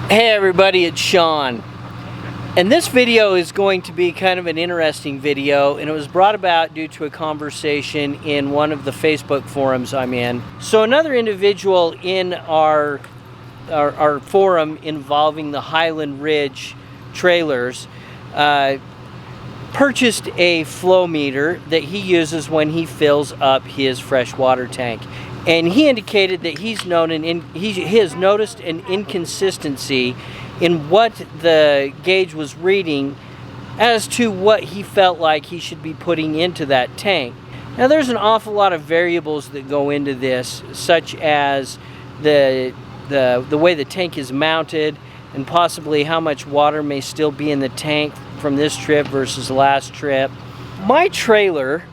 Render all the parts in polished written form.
Hey everybody, it's Sean. And this video is going to be kind of an interesting video, and it was brought about due to a conversation in one of the Facebook forums I'm in. So another individual in our forum involving the Highland Ridge trailers purchased a flow meter that he uses when he fills up his freshwater tank. And he indicated that he has noticed an inconsistency in what the gauge was reading as to what he felt like he should be putting into that tank. Now there's an awful lot of variables that go into this, such as the way the tank is mounted and possibly how much water may still be in the tank from this trip versus last trip. My trailer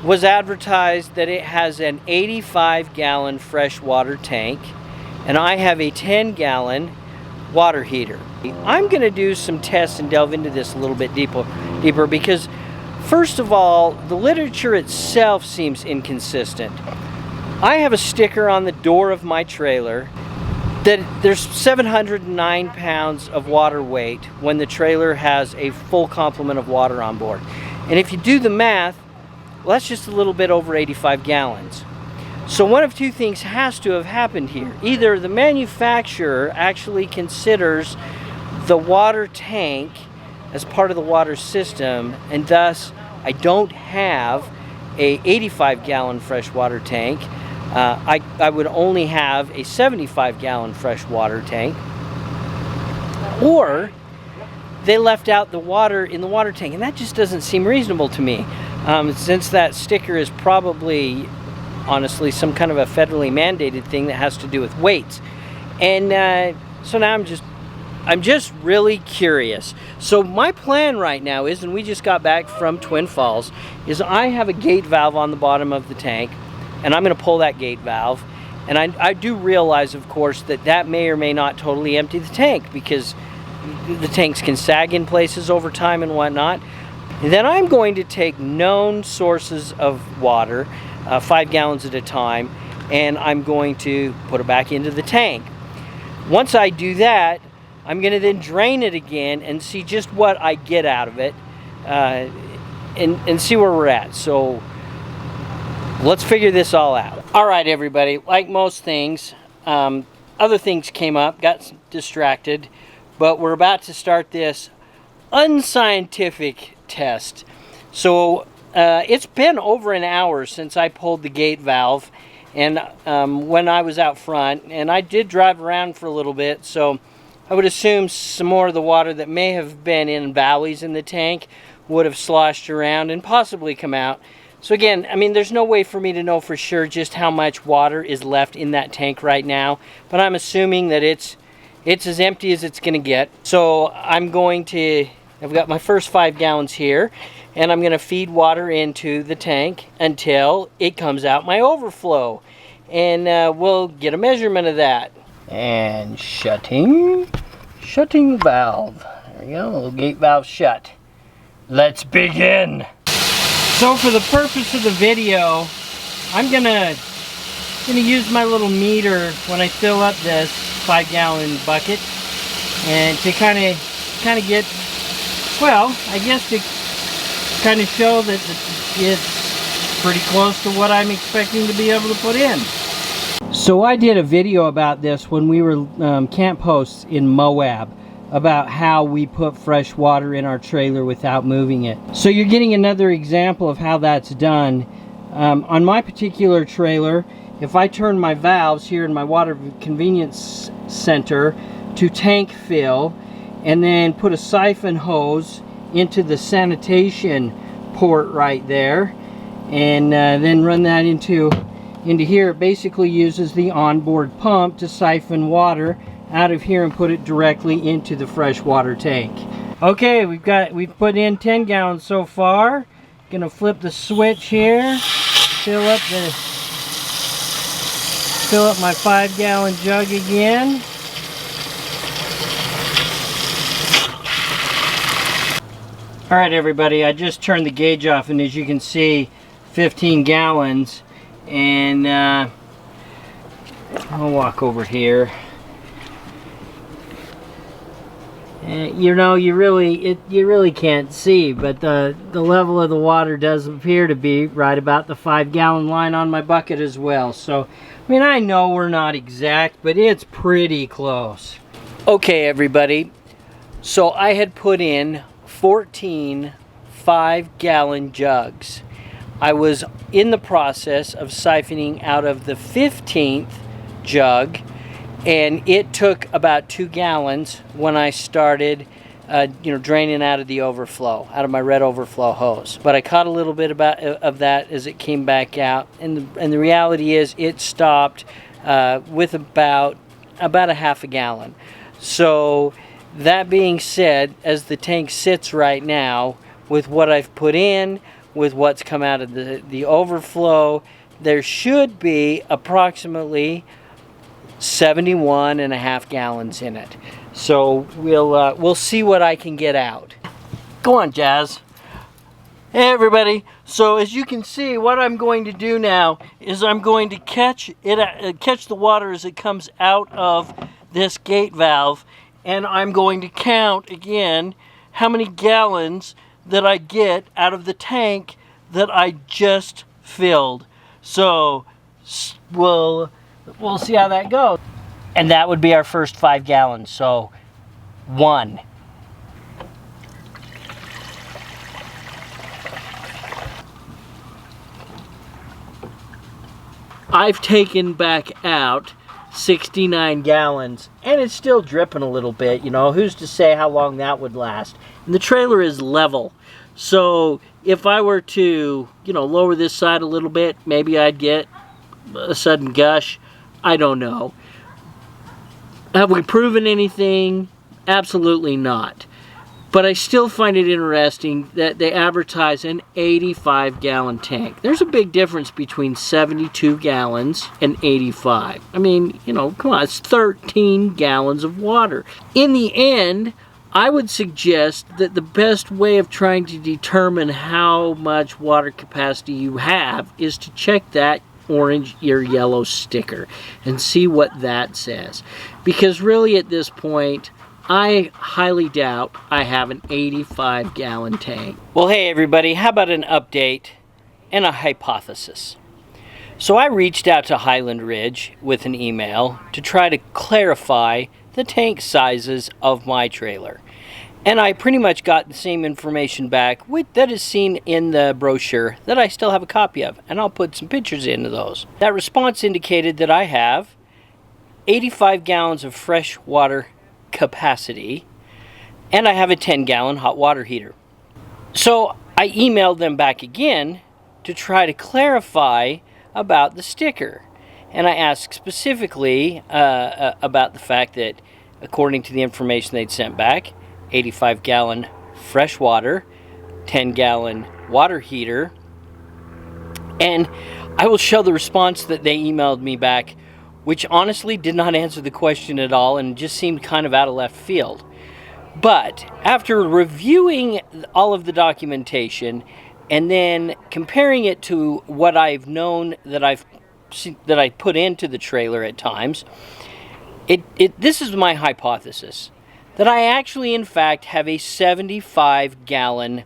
was advertised that it has an 85-gallon freshwater tank, and I have a 10-gallon water heater. I'm going to do some tests and delve into this a little bit deeper because, first of all, the literature itself seems inconsistent. I have a sticker on the door of my trailer that there's 709 pounds of water weight when the trailer has a full complement of water on board. And if you do the math, well, that's just a little bit over 85 gallons. So one of two things has to have happened here. Either the manufacturer actually considers the water tank as part of the water system, and thus I don't have a 85-gallon freshwater tank. I would only have a 75-gallon freshwater tank. Or they left out the water in the water tank, and that just doesn't seem reasonable to me. Since that sticker is probably, honestly, some kind of a federally mandated thing that has to do with weights. And so now I'm just really curious. So my plan right now is, and we just got back from Twin Falls, is I have a gate valve on the bottom of the tank, and I'm going to pull that gate valve. And I do realize, of course, that may or may not totally empty the tank, because the tanks can sag in places over time and whatnot. And then I'm going to take known sources of water, 5 gallons at a time, and I'm going to put it back into the tank. Once I do that, I'm going to then drain it again and see just what I get out of it, and see where we're at. So let's figure this all out. All right, everybody, like most things, other things came up, got distracted, but we're about to start this unscientific test. So it's been over an hour since I pulled the gate valve, and when I was out front, and I did drive around for a little bit, so I would assume some more of the water that may have been in valleys in the tank would have sloshed around and possibly come out. So again, I mean, there's no way for me to know for sure just how much water is left in that tank right now, but I'm assuming that it's as empty as it's going to get. So I've got my first 5 gallons here, and I'm going to feed water into the tank until it comes out my overflow. And we'll get a measurement of that. And shutting valve. There we go, little gate valve shut. Let's begin. So for the purpose of the video, I'm gonna use my little meter when I fill up this 5-gallon bucket, and to kind of get, well, I guess to kind of show that it's pretty close to what I'm expecting to be able to put in. So I did a video about this when we were camp hosts in Moab, about how we put fresh water in our trailer without moving it. So you're getting another example of how that's done. On my particular trailer, if I turn my valves here in my water convenience center to tank fill, and then put a siphon hose into the sanitation port right there, and then run that into here, it basically uses the onboard pump to siphon water out of here and put it directly into the freshwater tank. Okay, we've put in 10 gallons so far. Gonna flip the switch here, fill up my 5-gallon jug again. All right, everybody, I just turned the gauge off, and as you can see, 15 gallons. And I'll walk over here. You know, you really can't see, but the level of the water does appear to be right about the 5-gallon line on my bucket as well. So, I mean, I know we're not exact, but it's pretty close. Okay, everybody. So I had put in 14 5-gallon jugs. I was in the process of siphoning out of the 15th jug, and it took about 2 gallons when I started draining out of the overflow, out of my red overflow hose. But I caught a little bit of that as it came back out, and the reality is it stopped with about a half a gallon. So that being said, as the tank sits right now, with what I've put in, with what's come out of the overflow, there should be approximately 71.5 gallons in it. So we'll see what I can get out. Go on, Jazz. Hey everybody. So as you can see, what I'm going to do now is I'm going to catch the water as it comes out of this gate valve, and I'm going to count again how many gallons that I get out of the tank that I just filled. So we'll see how that goes. And that would be our first 5 gallons. So 1. I've taken back out 69 gallons, and it's still dripping a little bit. You know, who's to say how long that would last? And the trailer is level, so if I were to, lower this side a little bit, maybe I'd get a sudden gush. I don't know. Have we proven anything? Absolutely not. But I still find it interesting that they advertise an 85-gallon tank. There's a big difference between 72 gallons and 85. I mean, come on, it's 13 gallons of water. In the end, I would suggest that the best way of trying to determine how much water capacity you have is to check that orange or yellow sticker and see what that says. Because really at this point, I highly doubt I have an 85-gallon tank. Well, hey everybody, how about an update and a hypothesis? So I reached out to Highland Ridge with an email to try to clarify the tank sizes of my trailer. And I pretty much got the same information back that is seen in the brochure that I still have a copy of, and I'll put some pictures into those. That response indicated that I have 85 gallons of fresh water capacity, and I have a 10-gallon hot water heater. So I emailed them back again to try to clarify about the sticker, and I asked specifically about the fact that according to the information they'd sent back, 85-gallon fresh water, 10-gallon water heater, and I will show the response that they emailed me back, which honestly did not answer the question at all and just seemed kind of out of left field. But after reviewing all of the documentation and then comparing it to what I've known that I put into the trailer at times, this is my hypothesis, that I actually in fact have a 75-gallon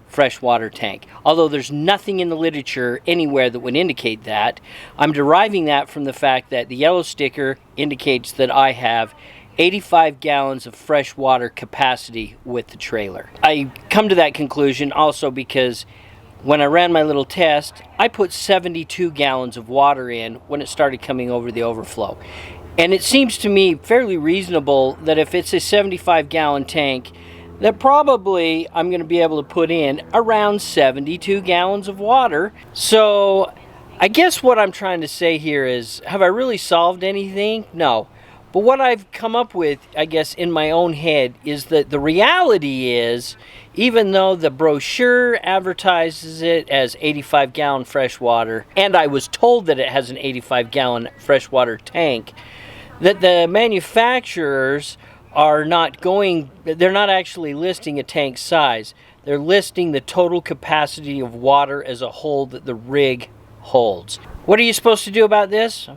freshwater tank. Although there's nothing in the literature anywhere that would indicate that, I'm deriving that from the fact that the yellow sticker indicates that I have 85 gallons of fresh water capacity with the trailer. I come to that conclusion also because when I ran my little test, I put 72 gallons of water in when it started coming over the overflow. And it seems to me fairly reasonable that if it's a 75-gallon tank, that probably I'm going to be able to put in around 72 gallons of water. So I guess what I'm trying to say here is, have I really solved anything? No. But what I've come up with, I guess, in my own head is that the reality is, even though the brochure advertises it as 85-gallon freshwater, and I was told that it has an 85-gallon freshwater tank, that the manufacturers are they're not actually listing a tank size. They're listing the total capacity of water as a whole that the rig holds. What are you supposed to do about this?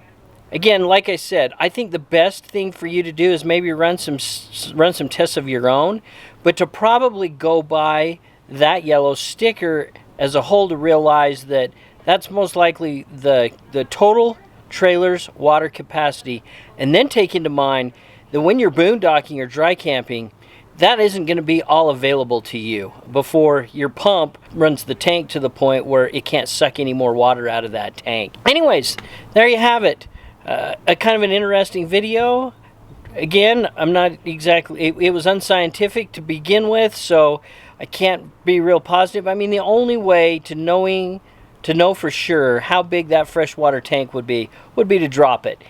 Again, like I said, I think the best thing for you to do is maybe run some tests of your own, but to probably go by that yellow sticker as a whole to realize that that's most likely the total trailer's water capacity, and then take into mind that when you're boondocking or dry camping, that isn't going to be all available to you before your pump runs the tank to the point where it can't suck any more water out of that tank. Anyways, there you have it. A kind of an interesting video. Again, I'm not exactly, it was unscientific to begin with, so I can't be real positive. I mean, the only way to know for sure how big that freshwater tank would be to drop it.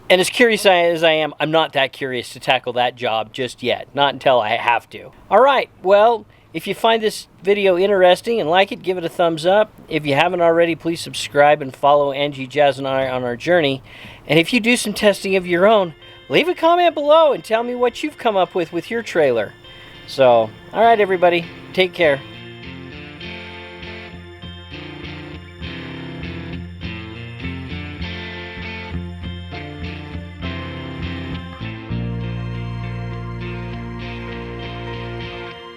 And as curious as I am, I'm not that curious to tackle that job just yet. Not until I have to. All right, well, if you find this video interesting and like it, give it a thumbs up. If you haven't already, please subscribe and follow Angie, Jazz, and I on our journey. And if you do some testing of your own, leave a comment below and tell me what you've come up with your trailer. So, all right, everybody, take care.